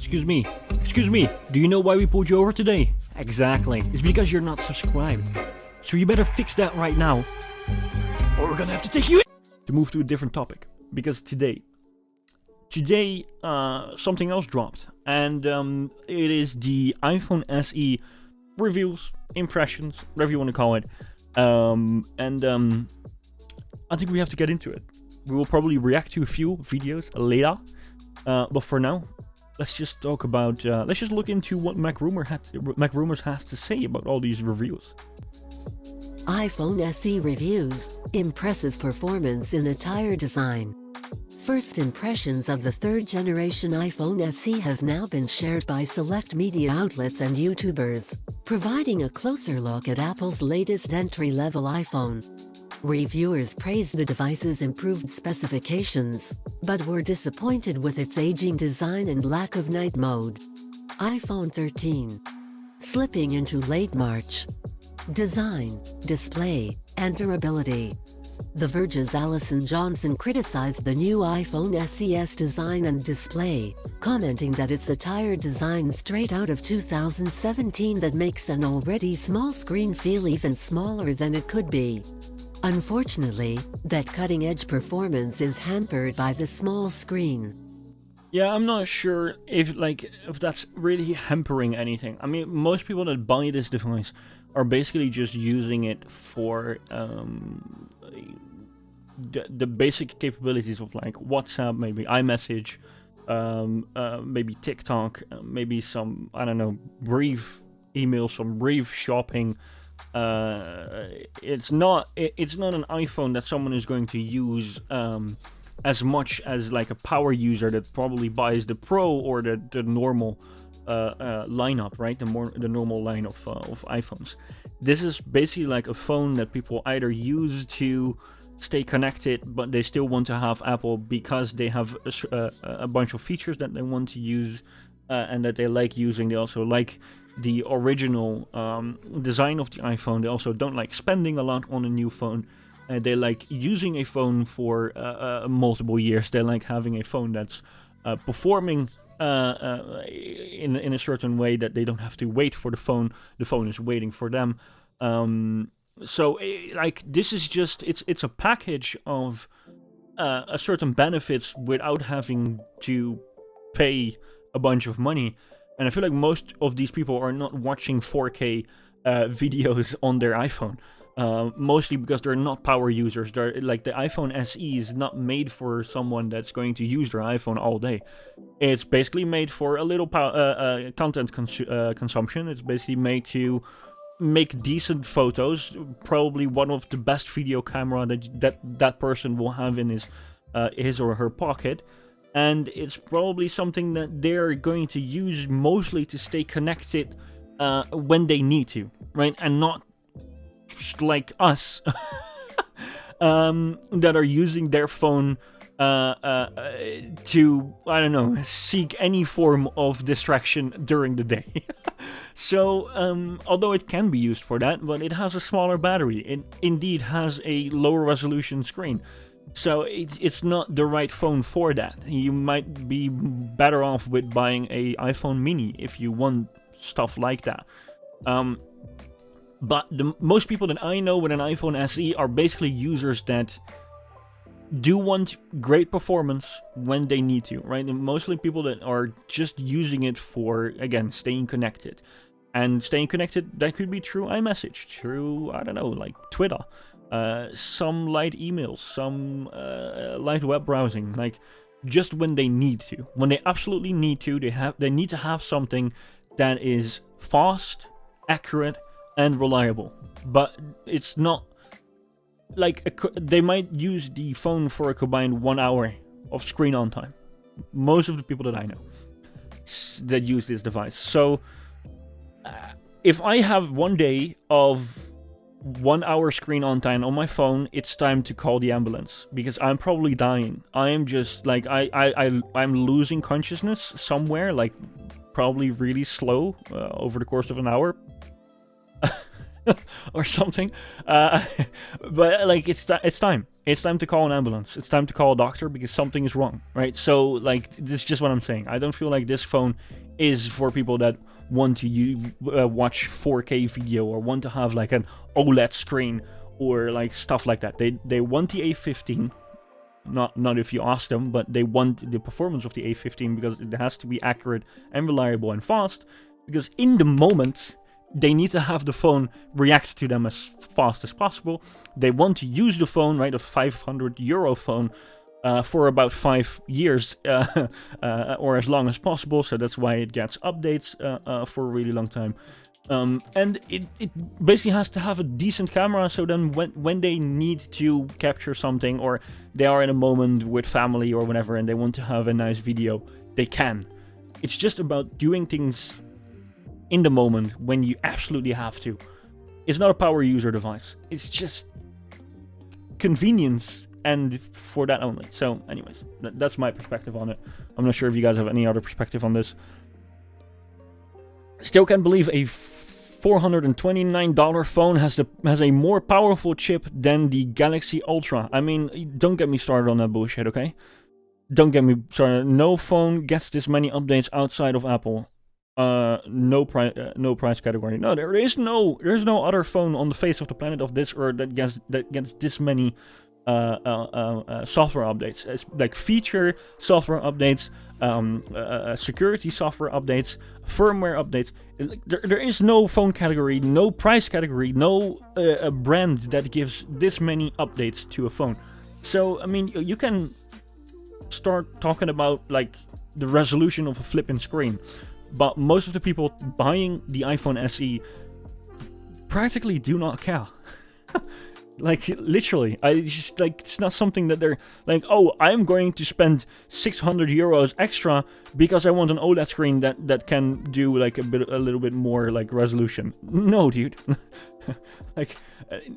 Excuse me, do you know why we pulled you over today? Exactly, it's because you're not subscribed. So you better fix that right now, or we're gonna have to take you in. To move to a different topic, because today something else dropped, and it is the iPhone SE reviews, impressions, whatever you want to call it. I think we have to get into it. We will probably react to a few videos later, but for now, let's just talk about. Let's just look into what Mac Rumors has to say about all these reviews. iPhone SE reviews, impressive performance in entire design. First impressions of the third-generation iPhone SE have now been shared by select media outlets and YouTubers, providing a closer look at Apple's latest entry-level iPhone. Reviewers praised the device's improved specifications, but were disappointed with its aging design and lack of night mode. iPhone 13. Slipping into late March. Design, display, and durability. The Verge's Alison Johnson criticized the new iPhone SE's design and display, commenting that it's a tired design straight out of 2017 that makes an already small screen feel even smaller than it could be. Unfortunately, that cutting-edge performance is hampered by the small screen. Yeah, I'm not sure if that's really hampering anything. I mean, most people that buy this device are basically just using it for the basic capabilities of like WhatsApp, maybe iMessage, maybe TikTok, maybe some, I don't know, brief email, some brief shopping. It's not an iPhone that someone is going to use as much as like a power user that probably buys the Pro or the normal lineup, right? The normal line of iPhones. This is basically like a phone that people either use to stay connected, but they still want to have Apple because they have a bunch of features that they want to use and that they like using. They also like the original design of the iPhone. They also don't like spending a lot on a new phone. They like using a phone for multiple years. They like having a phone that's performing in a certain way that they don't have to wait for the phone. The phone is waiting for them. So this is just it's a package of a certain benefits without having to pay a bunch of money. And I feel like most of these people are not watching 4K videos on their iPhone. Mostly because they're not power users. They're like the iPhone SE is not made for someone that's going to use their iPhone all day. It's basically made for a little content consumption. It's basically made to make decent photos. Probably one of the best video camera that person will have in his or her pocket. And it's probably something that they're going to use mostly to stay connected when they need to, right? And not like us that are using their phone to, I don't know, seek any form of distraction during the day. So although it can be used for that, but it has a smaller battery. It indeed has a lower resolution screen. So it's not the right phone for that. You might be better off with buying a iPhone mini if you want stuff like that. But most people that I know with an iPhone SE are basically users that do want great performance when they need to, right? And mostly people that are just using it for, again, staying connected. And staying connected, that could be through iMessage, through, I don't know, like Twitter, some light emails, some light web browsing, like just when they need to. When they absolutely need to, they need to have something that is fast, accurate, and reliable. But it's not like they might use the phone for a combined 1 hour of screen on time. Most of the people that I know that use this device. So if I have 1 day of 1 hour screen on time on my phone, it's time to call the ambulance because I'm probably dying. I am just like I'm losing consciousness somewhere, like probably really slow over the course of an hour. or something. But like it's time. It's time to call an ambulance. It's time to call a doctor because something is wrong, right? So like this is just what I'm saying. I don't feel like this phone is for people that want to watch 4K video or want to have like an OLED screen or like stuff like that. They want the A15. Not if you ask them, but they want the performance of the A15 because it has to be accurate and reliable and fast. Because in the moment, they need to have the phone react to them as fast as possible. They want to use the phone, right, a €500 phone, for about 5 years or as long as possible. So that's why it gets updates for a really long time. And it basically has to have a decent camera, so then when they need to capture something or they are in a moment with family or whatever and they want to have a nice video, they can. It's just about doing things in the moment when you absolutely have to. It's not a power user device. It's just convenience and for that only. So anyways, that's my perspective on it. I'm not sure if you guys have any other perspective on this. Still can't believe a $429 phone has a more powerful chip than the Galaxy Ultra. I mean, don't get me started on that bullshit, okay? Don't get me started. No phone gets this many updates outside of Apple. No price category. No, there's no other phone on the face of the planet of this earth that gets this many software updates. It's like feature software updates, security software updates, firmware updates. There is no phone category, no price category, no brand that gives this many updates to a phone. So I mean, you can start talking about like the resolution of a flipping screen, but most of the people buying the iPhone SE practically do not care. Like, literally, it's not something that they're like, oh, I'm going to spend €600 extra because I want an OLED screen that can do like a little bit more like resolution. No, dude. Like,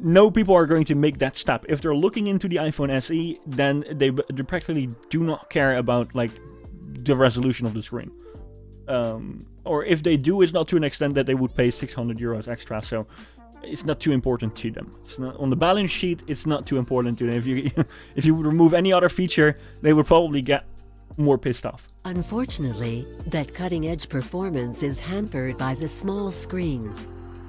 no people are going to make that step. If they're looking into the iPhone SE, then they practically do not care about like the resolution of the screen. Or if they do, it's not to an extent that they would pay €600 extra. So it's not too important to them. It's not on the balance sheet. It's not too important to them. If you would remove any other feature, they would probably get more pissed off. Unfortunately, that cutting-edge performance is hampered by the small screen.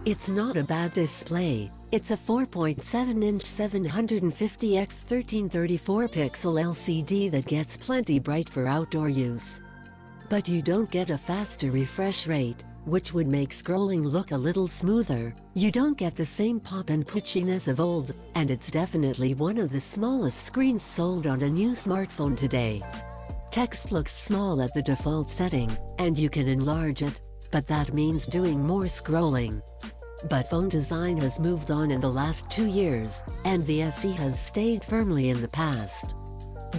It's not a bad display. It's a 4.7-inch 750x 1334 pixel LCD that gets plenty bright for outdoor use. But you don't get a faster refresh rate, which would make scrolling look a little smoother. You don't get the same pop and twitchiness of old, and it's definitely one of the smallest screens sold on a new smartphone today. Text looks small at the default setting, and you can enlarge it, but that means doing more scrolling. But phone design has moved on in the last 2 years, and the SE has stayed firmly in the past.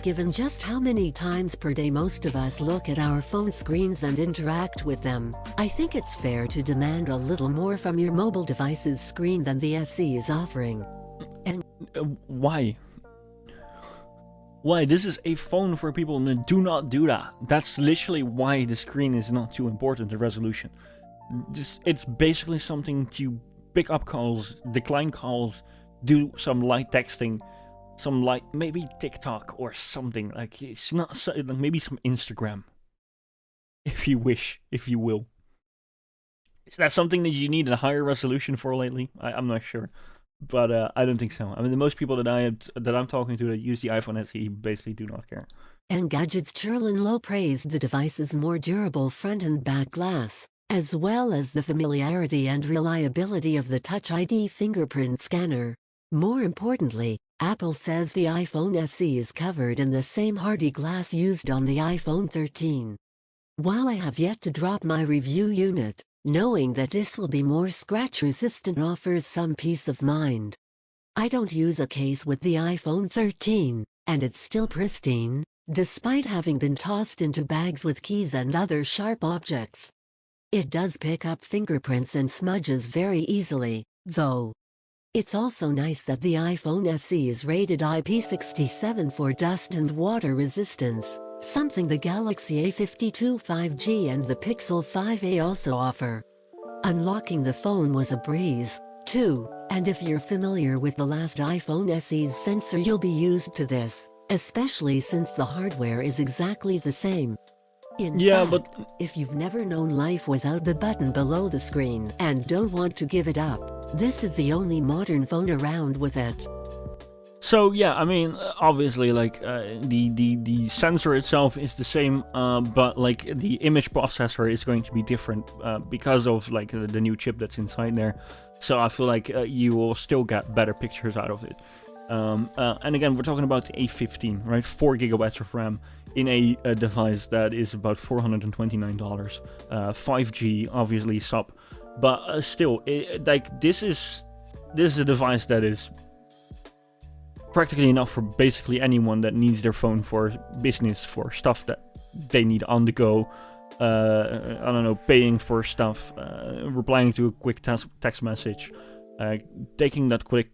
Given just how many times per day most of us look at our phone screens and interact with them, I think it's fair to demand a little more from your mobile device's screen than the SE is offering. And why? Why? This is a phone for people, and do not do that. That's literally why the screen is not too important, the resolution. It's basically something to pick up calls, decline calls, do some light texting, some light, maybe TikTok or something. Like, it's not so, like maybe some Instagram, if you wish, if you will. Is that something that you need a higher resolution for lately? I'm not sure, but I don't think so. I mean, the most people that I'm talking to that use the iPhone SE basically do not care. Engadget's Cherlin Low praised the device's more durable front and back glass, as well as the familiarity and reliability of the Touch ID fingerprint scanner. More importantly, Apple says the iPhone SE is covered in the same hardy glass used on the iPhone 13. While I have yet to drop my review unit, knowing that this will be more scratch-resistant offers some peace of mind. I don't use a case with the iPhone 13, and it's still pristine, despite having been tossed into bags with keys and other sharp objects. It does pick up fingerprints and smudges very easily, though. It's also nice that the iPhone SE is rated IP67 for dust and water resistance, something the Galaxy A52 5G and the Pixel 5a also offer. Unlocking the phone was a breeze, 2. And if you're familiar with the last iPhone SE's sensor, you'll be used to this, especially since the hardware is exactly the same. In Yeah, fact, but if you've never known life without the button below the screen and don't want to give it up, this is the only modern phone around with it. so yeah, I mean, obviously, like the sensor itself is the same, but like the image processor is going to be different because of like the new chip that's inside there. So I feel like you will still get better pictures out of it. And again, we're talking about the A15, right? 4 gigabytes of RAM in a device that is about $429. 5G, obviously sub, but still, like this is a device that is practically enough for basically anyone that needs their phone for business, for stuff that they need on the go. I don't know, paying for stuff, replying to a quick text message, taking that quick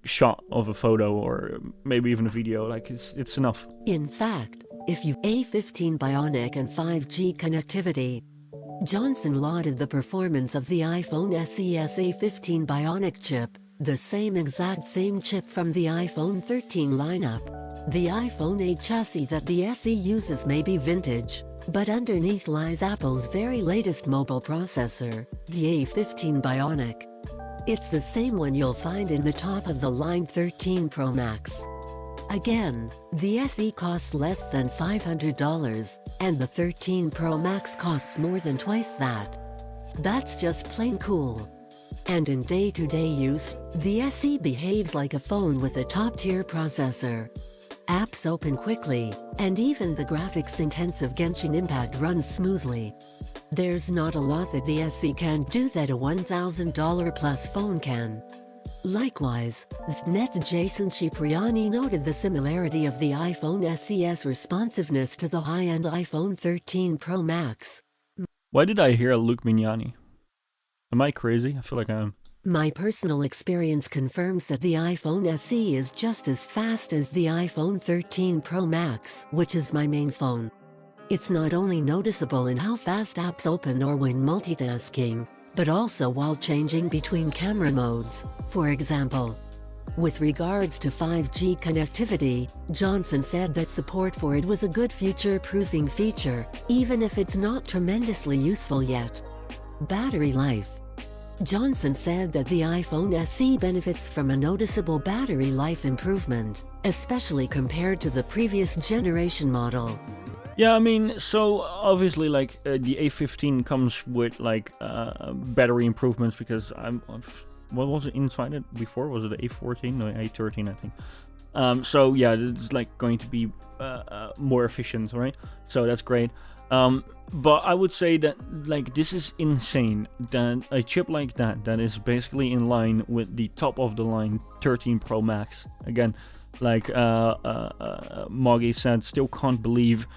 shot of a photo or maybe even a video. Like it's enough. In fact, if you've A15 Bionic and 5G connectivity, Johnson lauded the performance of the iPhone SE's A15 Bionic chip, the exact same chip from the iPhone 13 lineup. The iPhone 8 chassis that the SE uses may be vintage, but underneath lies Apple's very latest mobile processor, the A15 Bionic. It's the same one you'll find in the top-of-the-line 13 Pro Max. Again, the SE costs less than $500, and the 13 Pro Max costs more than twice that. That's just plain cool. And in day-to-day use, the SE behaves like a phone with a top-tier processor. Apps open quickly, and even the graphics-intensive Genshin Impact runs smoothly. There's not a lot that the SE can't do that a $1,000-plus phone can. Likewise, ZNet's Jason Cipriani noted the similarity of the iPhone SE's responsiveness to the high-end iPhone 13 Pro Max. Why did I hear a Luke Mignani? Am I crazy? I feel like I am. My personal experience confirms that the iPhone SE is just as fast as the iPhone 13 Pro Max, which is my main phone. It's not only noticeable in how fast apps open or when multitasking, but also while changing between camera modes, for example. With regards to 5G connectivity, Johnson said that support for it was a good future-proofing feature, even if it's not tremendously useful yet. Battery life. Johnson said that the iPhone SE benefits from a noticeable battery life improvement, especially compared to the previous generation model. Yeah, I mean, so obviously, like the A15 comes with like battery improvements because what was it inside it before? Was it the A14? No, A13, I think. So yeah, it's like going to be more efficient, right? So that's great. But I would say that like this is insane that a chip like that is basically in line with the top of the line 13 Pro Max. Again, like Moggy said, still can't believe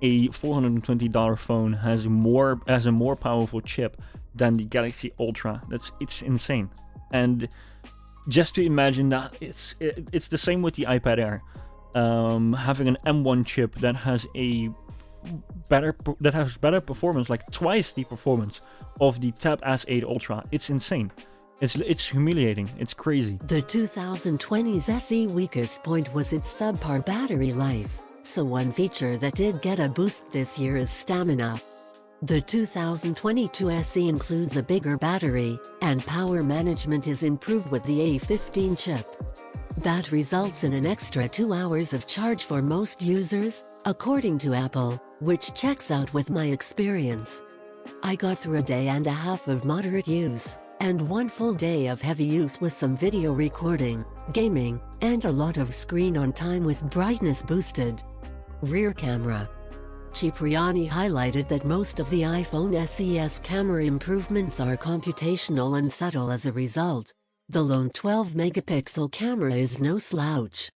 a $420 phone has a more powerful chip than the Galaxy Ultra. It's insane. And just to imagine that it's the same with the iPad Air, having an M1 chip that has better performance, like twice the performance of the Tab S8 Ultra. It's insane. It's humiliating. It's crazy. The 2020's SE weakest point was its subpar battery life, so one feature that did get a boost this year is stamina. The 2022 SE includes a bigger battery, and power management is improved with the A15 chip. That results in an extra 2 hours of charge for most users, according to Apple, which checks out with my experience. I got through a day and a half of moderate use, and 1 full day of heavy use with some video recording, gaming, and a lot of screen on time with brightness boosted. Rear camera. Cipriani highlighted that most of the iPhone SE's camera improvements are computational and subtle as a result. The lone 12-megapixel camera is no slouch.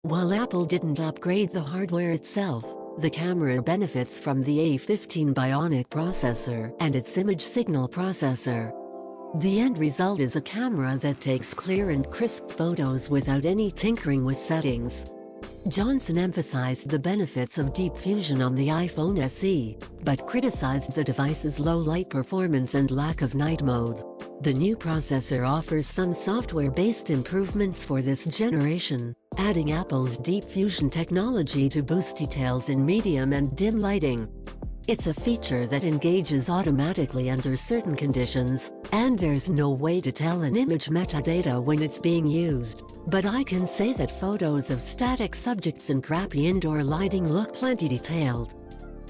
While Apple didn't upgrade the hardware itself, the camera benefits from the A15 Bionic processor and its image signal processor. The end result is a camera that takes clear and crisp photos without any tinkering with settings. Johnson emphasized the benefits of deep fusion on the iPhone SE, but criticized the device's low light performance and lack of night mode. The new processor offers some software-based improvements for this generation, adding Apple's deep fusion technology to boost details in medium and dim lighting. It's a feature that engages automatically under certain conditions, and there's no way to tell an image metadata when it's being used. But I can say that photos of static subjects in crappy indoor lighting look plenty detailed.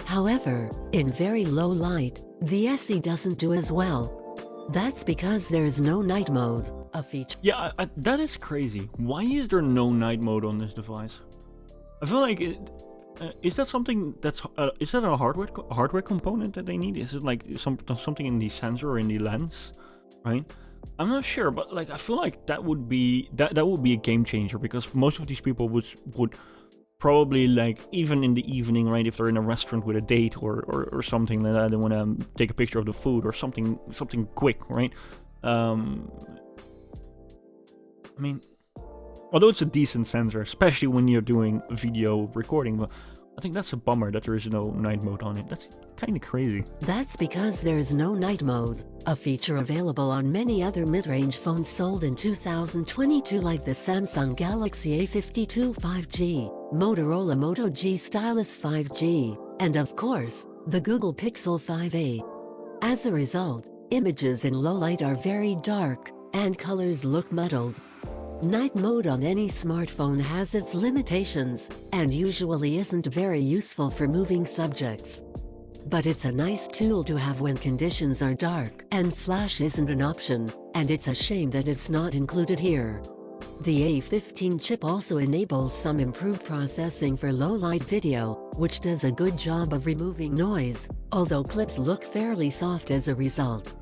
However, in very low light, the SE doesn't do as well. That's because there's no night mode, a feature. Yeah, that is crazy. Why is there no night mode on this device? I feel like is that something that's is that a hardware component that they need? Is it like something in the sensor or in the lens, right? I'm not sure, but like I feel like that would be that would be a game changer, because most of these people would probably, like, even in the evening, right, if they're in a restaurant with a date or something like that, they want to take a picture of the food or something quick, right? I mean, although it's a decent sensor, especially when you're doing video recording, but I think that's a bummer that there is no night mode on it. That's kind of crazy. That's because there's no night mode, a feature available on many other mid-range phones sold in 2022, like the Samsung Galaxy A52 5G, Motorola Moto G Stylus 5G, and of course, the Google Pixel 5a. As a result, images in low light are very dark, and colors look muddled. Night mode on any smartphone has its limitations, and usually isn't very useful for moving subjects. But it's a nice tool to have when conditions are dark and flash isn't an option, and it's a shame that it's not included here. The A15 chip also enables some improved processing for low-light video, which does a good job of removing noise, although clips look fairly soft as a result.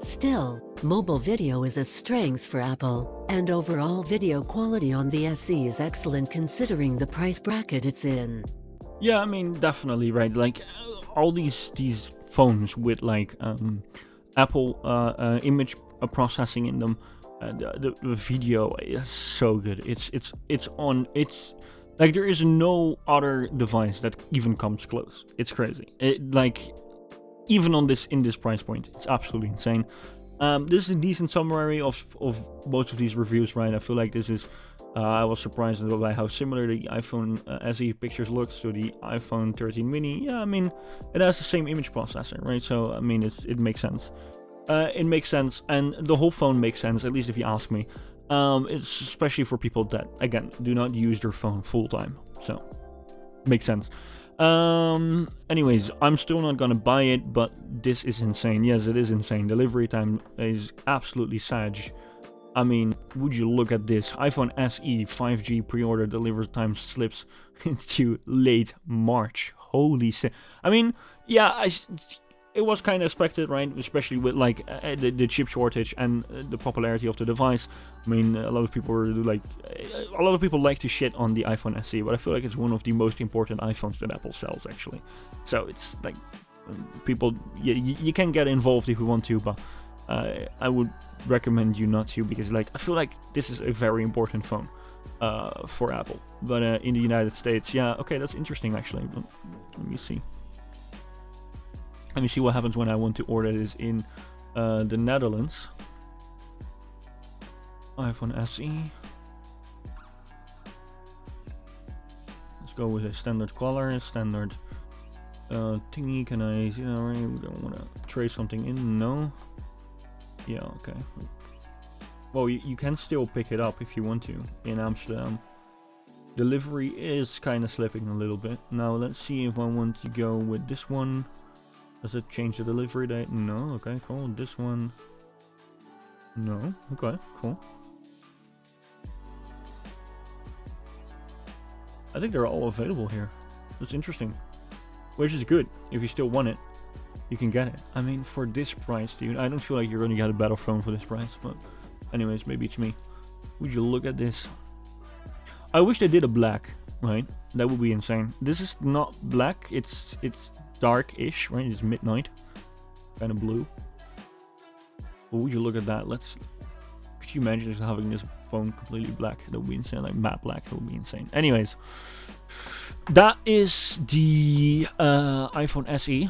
Still, mobile video is a strength for Apple, and overall video quality on the SE is excellent considering the price bracket it's in. Yeah, I mean, definitely, right? Like, all these phones with, like, Apple image processing in them, the video is so good. It's like, there is no other device that even comes close. It's crazy. Like, even in this price point, it's absolutely insane. This is a decent summary of most of these reviews, right? I feel like this is, I was surprised by how similar the iPhone SE pictures looks to the iPhone 13 mini. Yeah, I mean, it has the same image processor, right? So, I mean, it makes sense. It makes sense, and the whole phone makes sense, at least if you ask me. It's especially for people that, again, do not use their phone full-time. So, makes sense. Anyways, I'm still not gonna buy it, but this is insane. Yes, it is insane. Delivery time is absolutely sage. I mean, would you look at this? iPhone SE 5G pre-order delivery time slips into late March. Holy shit. I mean, yeah, it was kind of expected, right? Especially with, like, the chip shortage and the popularity of the device. I mean, a lot of people like to shit on the iPhone SE, but I feel like it's one of the most important iPhones that Apple sells, actually. So it's like, people, you can get involved if you want to, but I would recommend you not to, because, like, I feel like this is a very important phone for Apple. But in the United States, yeah, okay, that's interesting, actually. Let me see. Let me see what happens when I want to order this in the Netherlands. iPhone SE. Let's go with a standard color, standard thingy. Can I, we don't want to trace something in, no? Yeah, okay. Well, you can still pick it up if you want to in Amsterdam. Delivery is kind of slipping a little bit. Now let's see if I want to go with this one. Does it change the delivery date? No. Okay, cool. This one. No. Okay, cool. I think they're all available here. That's interesting. Which is good. If you still want it, you can get it. I mean, for this price, dude, I don't feel like you're going to get a better phone for this price. But anyways, maybe it's me. Would you look at this? I wish they did a black, right? That would be insane. This is not black. It's dark-ish, right? It's midnight, kind of blue. But would you look at that? Could you imagine just having this phone completely black? That would be insane. Like matte black, that would be insane. Anyways, that is the iPhone SE.